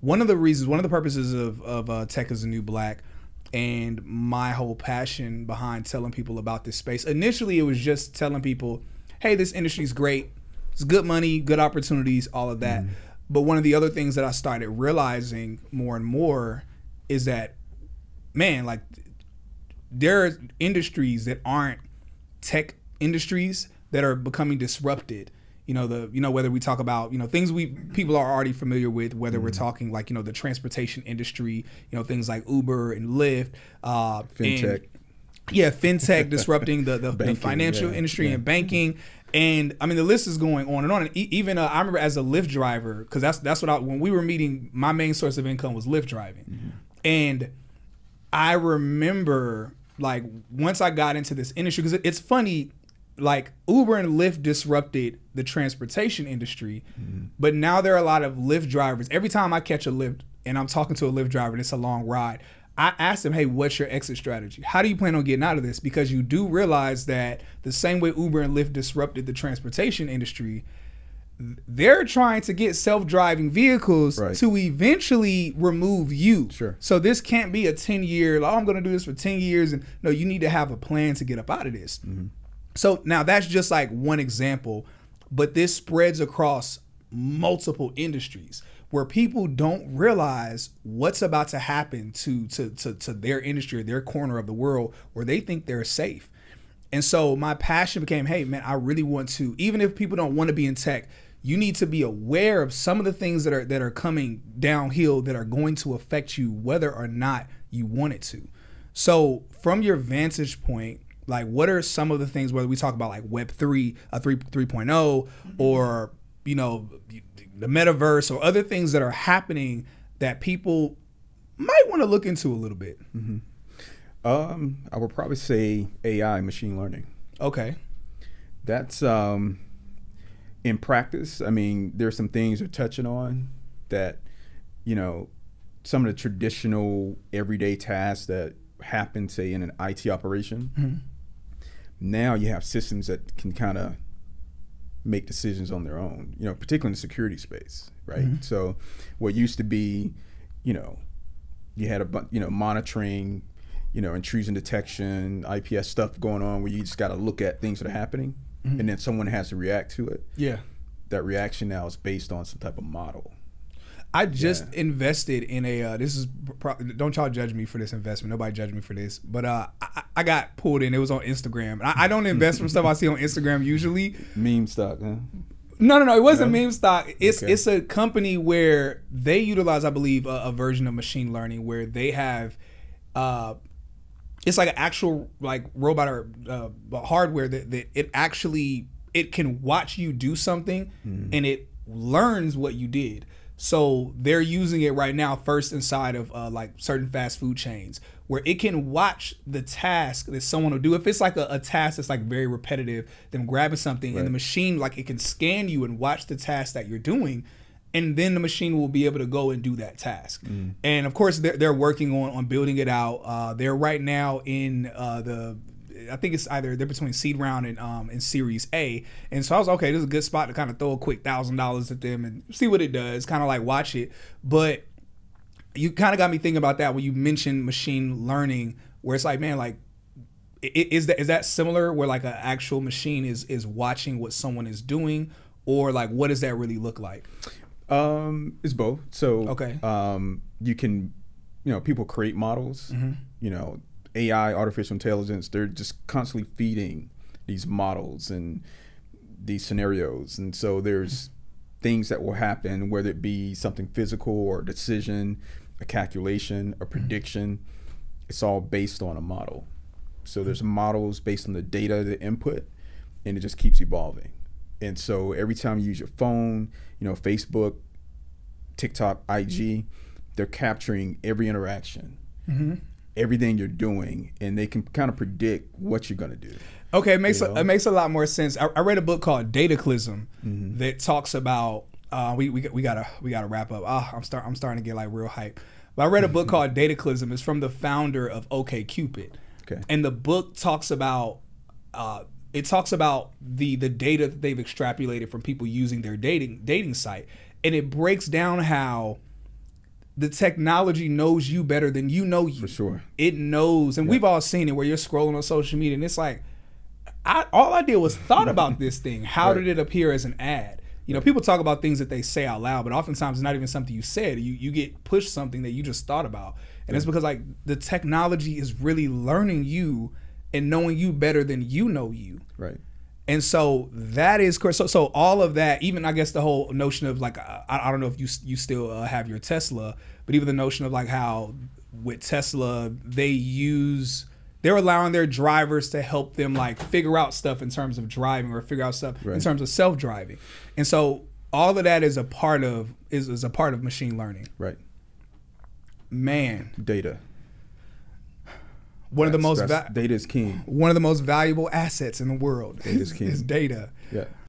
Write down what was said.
one of the purposes of Tech is the New Black and my whole passion behind telling people about this space. Initially, it was just telling people, hey, this industry is great. It's good money, good opportunities, all of that. But one of the other things that I started realizing more and more is that, man, like there are industries that aren't tech industries that are becoming disrupted. Whether we talk about, things people are already familiar with, whether we're talking like, the transportation industry, things like Uber and Lyft, fintech. Fintech disrupting the financial industry and banking. And I mean, the list is going on and on. And even I remember as a Lyft driver, because that's when we were meeting, my main source of income was Lyft driving. And I remember like once I got into this industry, because it's funny, like Uber and Lyft disrupted the transportation industry, but now there are a lot of Lyft drivers. Every time I catch a Lyft and I'm talking to a Lyft driver and it's a long ride, I ask them, hey, what's your exit strategy? How do you plan on getting out of this? Because you do realize that the same way Uber and Lyft disrupted the transportation industry, they're trying to get self-driving vehicles to eventually remove you. Sure. So this can't be a 10-year, like, oh, I'm going to do this for 10 years. And no, you need to have a plan to get up out of this. So now that's just like one example, but this spreads across multiple industries where people don't realize what's about to happen to their industry or their corner of the world where they think they're safe. And so my passion became, hey man, I really want to, even if people don't want to be in tech, you need to be aware of some of the things that are coming downhill that are going to affect you whether or not you want it to. So from your vantage point, like what are some of the things, whether we talk about like Web 3.0 or, the Metaverse or other things that are happening that people might want to look into a little bit? I would probably say AI, machine learning. Okay. That's in practice. I mean, there's some things you're touching on that, some of the traditional everyday tasks that happen, say, in an IT operation. Now you have systems that can kind of make decisions on their own, particularly in the security space, right? So what used to be, you had monitoring, intrusion detection, IPS stuff going on where you just got to look at things that are happening and then someone has to react to it. Yeah. That reaction now is based on some type of model. I just invested in a, don't y'all judge me for this investment. Nobody judge me for this. But I got pulled in. It was on Instagram. I don't invest from stuff I see on Instagram usually. Meme stock, huh? No. It wasn't meme stock. It's a company where they utilize, I believe, a version of machine learning where they have, it's like an actual like robot or hardware that it can watch you do something and it learns what you did. So they're using it right now first inside of like certain fast food chains where it can watch the task that someone will do. If it's like a task that's like very repetitive, them grabbing something and the machine, like it can scan you and watch the task that you're doing. And then the machine will be able to go and do that task. And of course, they're working on building it out. They're right now in I think it's either they're between seed round and Series A. And so I was okay, this is a good spot to kind of throw a quick $1,000 at them and see what it does, kind of like watch it. But you kind of got me thinking about that when you mentioned machine learning, where it's like, man, like, is that similar where like an actual machine is watching what someone is doing, or like what does that really look like? It's both. So okay. You can, people create models, AI, artificial intelligence, they're just constantly feeding these models and these scenarios. And so there's things that will happen, whether it be something physical or a decision, a calculation, a prediction. It's all based on a model. So there's models based on the data, the input, and it just keeps evolving. And so every time you use your phone, Facebook, TikTok, IG, they're capturing every interaction. Everything you're doing, and they can kind of predict what you're gonna do. Okay, it makes a lot more sense. I read a book called Dataclysm that talks about we gotta wrap up. I'm starting to get like real hype. But I read a book called Dataclysm. It's from the founder of OkCupid. Okay, and the book talks about the data that they've extrapolated from people using their dating site, and it breaks down how the technology knows you better than you know you. For sure. It knows, and we've all seen it where you're scrolling on social media and it's like, all I did was thought about this thing. How did it appear as an ad? You know, people talk about things that they say out loud, but oftentimes it's not even something you said. You get pushed something that you just thought about. And it's because like the technology is really learning you and knowing you better than you know you. Right. And so that is so all of that, even I guess the whole notion of like, I don't know if you still have your Tesla, but even the notion of like how with Tesla, they're allowing their drivers to help them like figure out stuff in terms of driving or figure out stuff in terms of self-driving. And so all of that is a part of machine learning. Right. Man. Data. Data is king. One of the most valuable assets in the world. Data is king. Is data. Yeah.